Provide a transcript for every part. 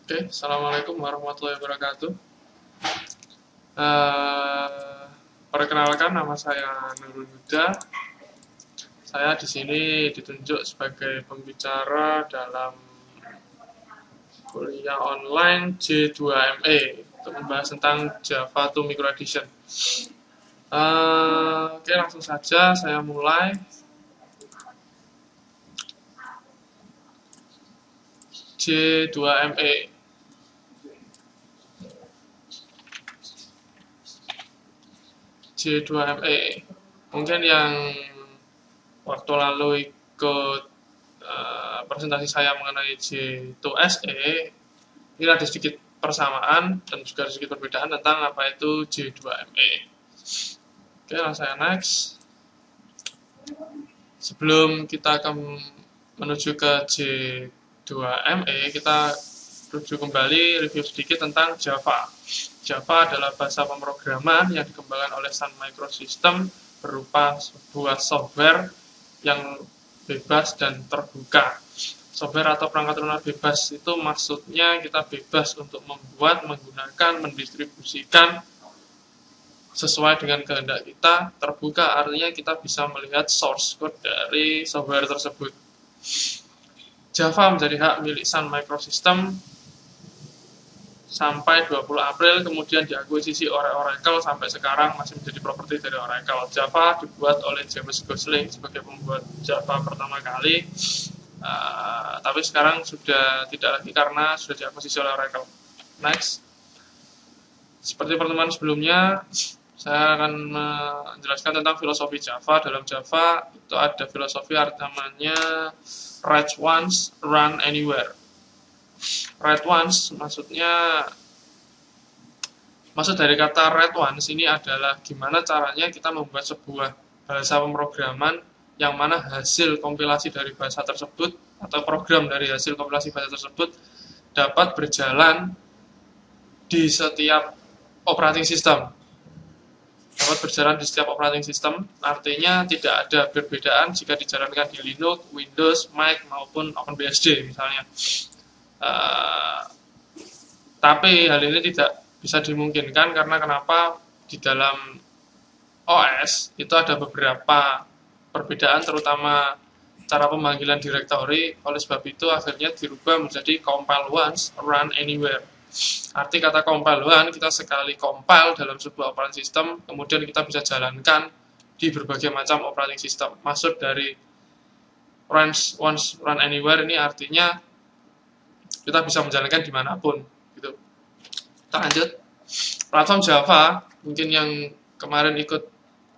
Oke, Assalamualaikum warahmatullahi wabarakatuh. Eh, Perkenalkan, nama saya Nurul Huda. Saya di sini ditunjuk sebagai pembicara dalam kuliah online J2ME untuk membahas tentang Java to Micro Edition. Oke, langsung saja saya mulai. J2ME. J2ME. Mungkin yang waktu lalu ikut presentasi saya mengenai J2SE, ini ada sedikit persamaan dan juga ada sedikit perbedaan tentang apa itu J2ME. Oke, langsung saya next. Sebelum kita akan menuju ke J2ME, kita rujuk kembali review sedikit tentang Java. Java adalah bahasa pemrograman yang dikembangkan oleh Sun Microsystem berupa sebuah software yang bebas dan terbuka. Software atau perangkat lunak bebas itu maksudnya kita bebas untuk membuat, menggunakan, mendistribusikan sesuai dengan kehendak kita. Terbuka artinya kita bisa melihat source code dari software tersebut. Java menjadi hak milik Sun Microsystem sampai 20 April, kemudian diakuisisi oleh Oracle, sampai sekarang masih menjadi properti dari Oracle. Java dibuat oleh James Gosling sebagai pembuat Java pertama kali, tapi sekarang sudah tidak lagi karena sudah diakuisisi oleh Oracle. Next. Seperti pertemuan sebelumnya, saya akan menjelaskan tentang filosofi Java. Dalam Java itu ada filosofi namanya write once, run anywhere. Write once maksudnya, maksud dari kata write once ini adalah gimana caranya kita membuat sebuah bahasa pemrograman yang mana hasil kompilasi dari bahasa tersebut atau program dari hasil kompilasi bahasa tersebut dapat berjalan di setiap operating system. Dapat berjalan di setiap operating system, artinya tidak ada perbedaan jika dijalankan di Linux, Windows, Mac maupun OpenBSD misalnya. Tapi hal ini tidak bisa dimungkinkan karena kenapa? Di dalam OS itu ada beberapa perbedaan, terutama cara pemanggilan directory. Oleh sebab itu akhirnya dirubah menjadi compile once, run anywhere. Arti kata compile one, kita sekali compile dalam sebuah operating system, kemudian kita bisa jalankan di berbagai macam operating system. Maksud dari run once, run anywhere ini artinya kita bisa menjalankan dimanapun gitu. Kita lanjut. Platform Java, mungkin yang kemarin ikut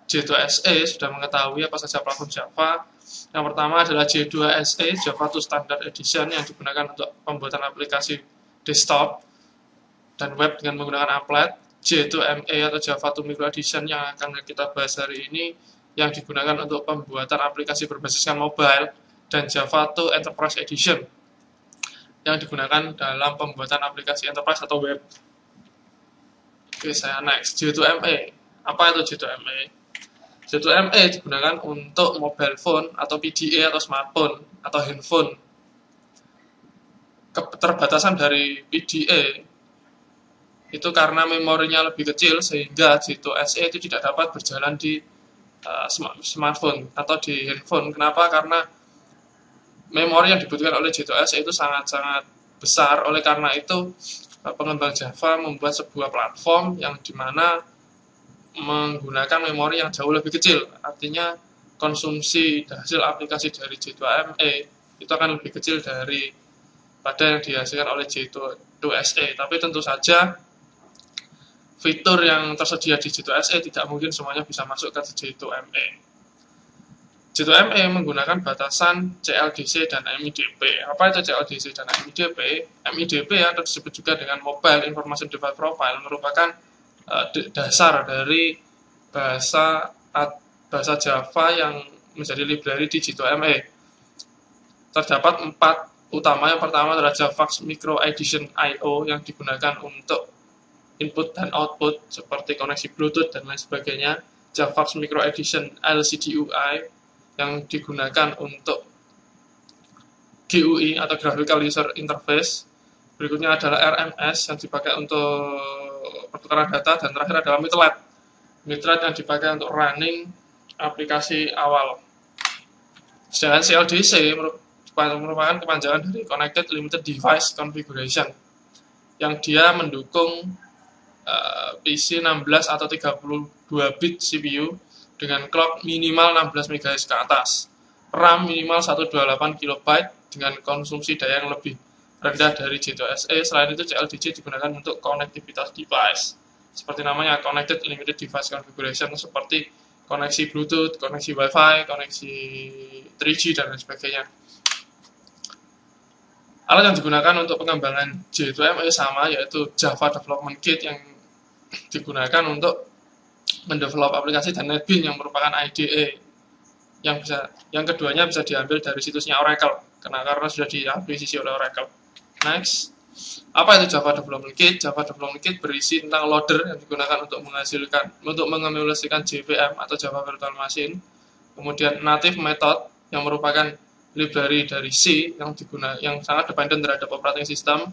J2SE sudah mengetahui apa saja platform Java. Yang pertama adalah J2SE, Java to Standard Edition, yang digunakan untuk pembuatan aplikasi desktop dan web dengan menggunakan applet. J2ME atau Java to Micro Edition yang akan kita bahas hari ini, yang digunakan untuk pembuatan aplikasi berbasiskan mobile. Dan Java to Enterprise Edition yang digunakan dalam pembuatan aplikasi enterprise atau web. Oke, saya next. J2ME. Apa itu J2ME? J2ME digunakan untuk mobile phone atau PDA atau smartphone atau handphone. Keterbatasan dari PDA itu karena memorinya lebih kecil sehingga J2SE itu tidak dapat berjalan di smartphone atau di handphone. Kenapa? Karena memori yang dibutuhkan oleh J2SE itu sangat-sangat besar. Oleh karena itu, pengembang Java membuat sebuah platform yang dimana menggunakan memori yang jauh lebih kecil. Artinya, konsumsi hasil aplikasi dari J2ME itu akan lebih kecil daripada yang dihasilkan oleh J2SE. Tapi tentu saja, fitur yang tersedia di J2SE tidak mungkin semuanya bisa masuk ke J2ME. J2ME menggunakan batasan CLDC dan MIDP. Apa itu CLDC dan MIDP? MIDP atau disebut juga dengan Mobile Information Device Profile merupakan dasar dari bahasa Java yang menjadi library di J2ME. Terdapat 4 utama. Yang pertama adalah Javax Micro Edition I/O yang digunakan untuk input dan output seperti koneksi Bluetooth dan lain sebagainya. Javax Micro Edition LCDUI yang digunakan untuk GUI atau Graphical User Interface. Berikutnya adalah RMS yang dipakai untuk pertukaran data, dan terakhir adalah Midthread. Midthread yang dipakai untuk running aplikasi awal. Sedangkan CLDC merupakan kepanjangan dari Connected Limited Device Configuration, yang dia mendukung PC 16 atau 32 bit CPU dengan clock minimal 16 MHz ke atas, RAM minimal 128 KB dengan konsumsi daya yang lebih rendah dari J2SE. Selain itu, CLDC digunakan untuk konektivitas device, seperti namanya Connected Limited Device Configuration, seperti koneksi Bluetooth, koneksi Wi-Fi, koneksi 3G, dan lain sebagainya. Alat yang digunakan untuk pengembangan J2ME sama, yaitu Java Development Kit yang digunakan untuk mendevelop aplikasi, dan NetBeans yang merupakan IDE yang keduanya bisa diambil dari situsnya Oracle karena sudah diakuisisi oleh Oracle. Next, apa itu Java Development Kit? Java Development Kit berisi tentang loader yang digunakan untuk mengemulasikan JVM atau Java Virtual Machine. Kemudian native method yang merupakan library dari C yang sangat dependent terhadap operating system.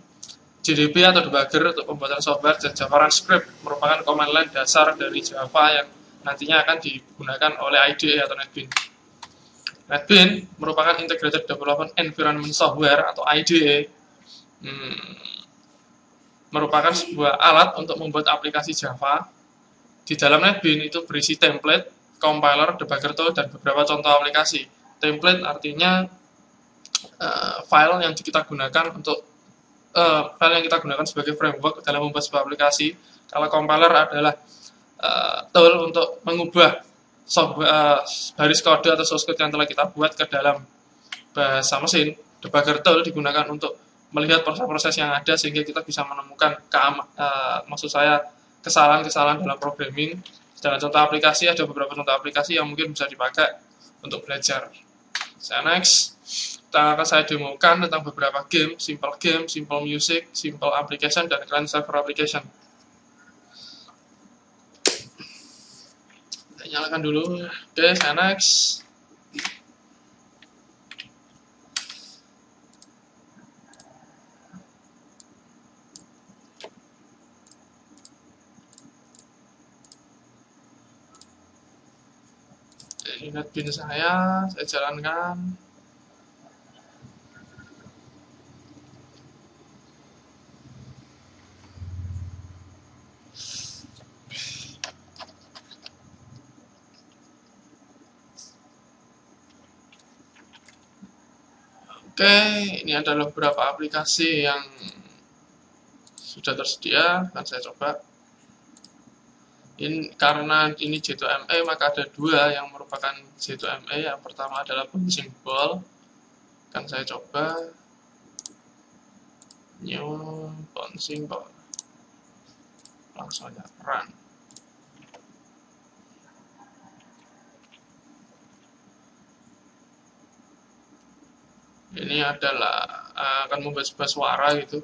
JDB atau debugger untuk pembuatan software, dan Java Run Script merupakan command line dasar dari Java yang nantinya akan digunakan oleh IDE atau NetBeans. NetBeans merupakan Integrated Development Environment Software atau IDE, merupakan sebuah alat untuk membuat aplikasi Java. Di dalam NetBeans itu berisi template, compiler, debugger tool, dan beberapa contoh aplikasi. Template artinya file yang kita gunakan sebagai framework dalam membuat sebuah aplikasi. Kalau compiler adalah tool untuk mengubah baris kode atau source code yang telah kita buat ke dalam bahasa mesin. Debugger tool digunakan untuk melihat proses-proses yang ada sehingga kita bisa menemukan kesalahan-kesalahan dalam programming. Sedangkan contoh aplikasi, ada beberapa contoh aplikasi yang mungkin bisa dipakai untuk belajar. Next, akan saya demokan tentang beberapa game, simple music, simple application, dan client server application. Saya nyalakan dulu. Oke, saya next. Ini NetBeans saya jalankan. Oke, ini adalah beberapa aplikasi yang sudah tersedia, akan saya coba. Karena ini J2ME, maka ada dua yang merupakan J2ME. Yang pertama adalah Bouncing Ball. Akan saya coba. New Bouncing Ball. Langsung aja run. Ini adalah akan membuat sebuah suara gitu.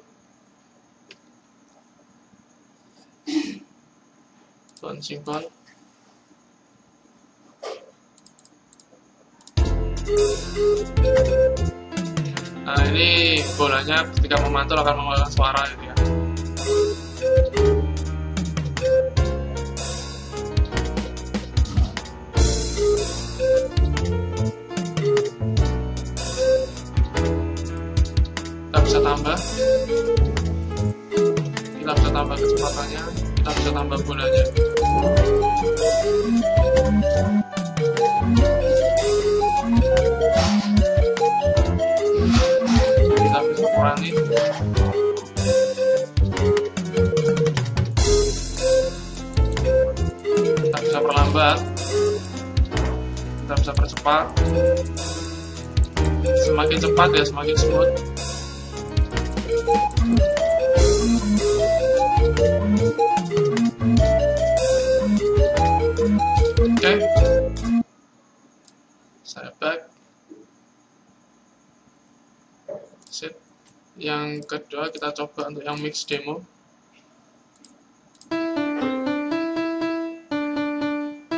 Bouncing Ball. Nah, ini bolanya ketika memantul akan mengeluarkan suara gitu ya. Kita bisa tambah kecepatannya, kita bisa tambah bolanya. Kita bisa kurangi. Kita bisa perlambat. Kita bisa percepat. Semakin cepat ya semakin smooth. Oke, saya back. Sip. Yang kedua kita coba untuk yang mix demo.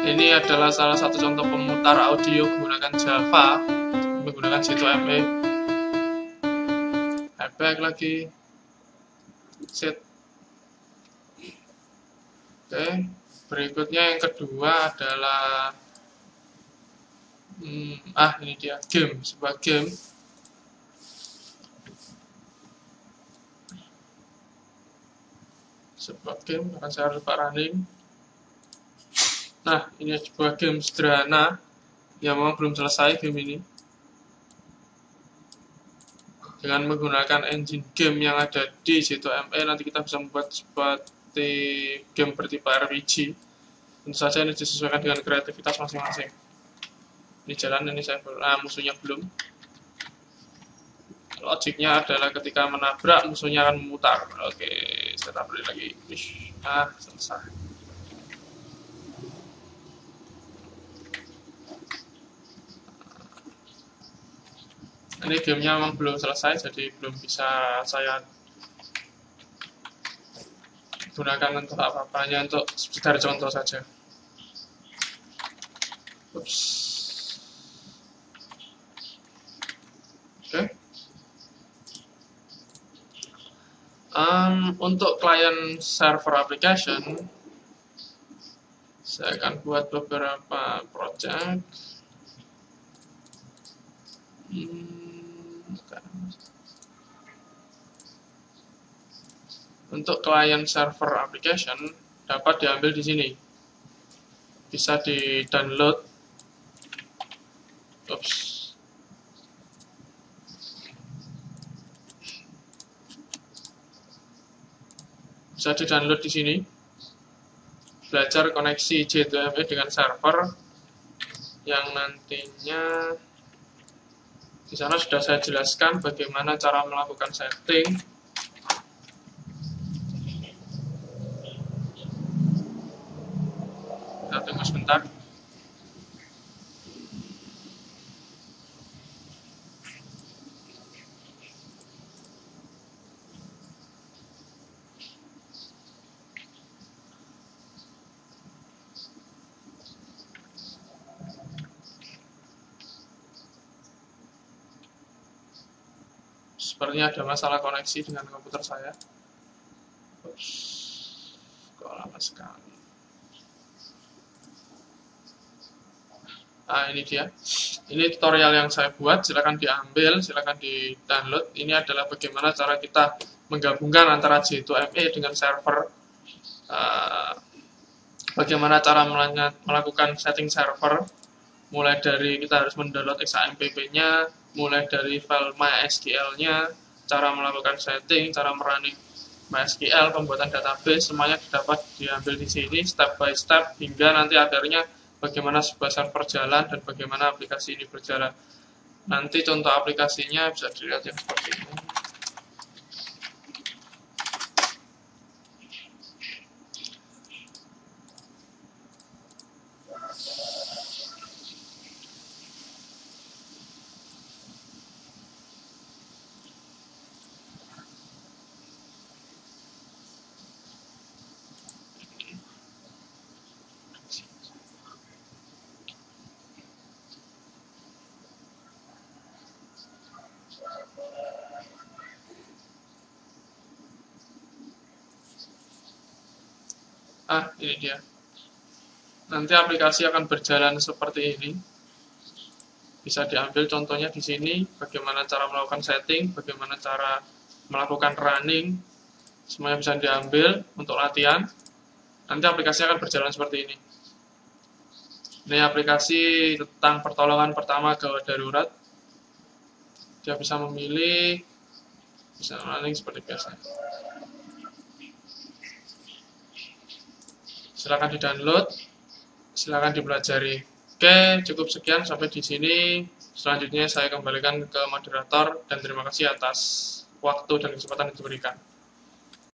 Ini adalah salah satu contoh pemutar audio menggunakan Java, menggunakan J2ME. Back lagi. Set. Oke, berikutnya yang kedua adalah ini dia game, sebuah game. Akan saya lupa running. Nah, ini sebuah game sederhana yang memang belum selesai game ini. Dengan menggunakan engine game yang ada di J2ME, nanti kita bisa membuat seperti game bertipe RPG. Tentu saja ini disesuaikan dengan kreativitas masing-masing. Ini jalan, ini saya musuhnya belum. Logiknya adalah ketika menabrak, musuhnya akan memutar. Oke, saya tabrak lagi. Selesai. Ini gamenya memang belum selesai, jadi belum bisa saya gunakan untuk apa-apa, hanya untuk sekedar contoh saja. Oops. Oke. Untuk client server application, saya akan buat beberapa project. Untuk client server application dapat diambil di sini, bisa di download. Bisa di-download di sini. Belajar koneksi J2ME dengan server yang nantinya di sana sudah saya jelaskan bagaimana cara melakukan setting. Kita tunggu sebentar. Sepertinya ada masalah koneksi dengan komputer saya. Kok lama sekali. Ini dia. Ini tutorial yang saya buat, silakan diambil, silakan di-download. Ini adalah bagaimana cara kita menggabungkan antara J2ME dengan server. Bagaimana cara melakukan setting server. Mulai dari kita harus mendownload XAMPP-nya, mulai dari file MySQL-nya, cara melakukan setting, cara merunning MySQL, pembuatan database, semuanya dapat diambil di sini step by step hingga nanti akhirnya bagaimana sebuah server jalan dan bagaimana aplikasi ini berjalan. Nanti contoh aplikasinya bisa dilihat yang seperti ini. Ini dia. Nanti aplikasi akan berjalan seperti ini. Bisa diambil contohnya di sini, bagaimana cara melakukan setting, bagaimana cara melakukan running, semuanya bisa diambil untuk latihan. Nanti aplikasi akan berjalan seperti ini. Ini aplikasi tentang pertolongan pertama gawat darurat. Dia bisa memilih, bisa running seperti biasa. Silakan di-download, silakan dipelajari. Oke, cukup sekian sampai di sini. Selanjutnya saya kembalikan ke moderator dan terima kasih atas waktu dan kesempatan yang diberikan.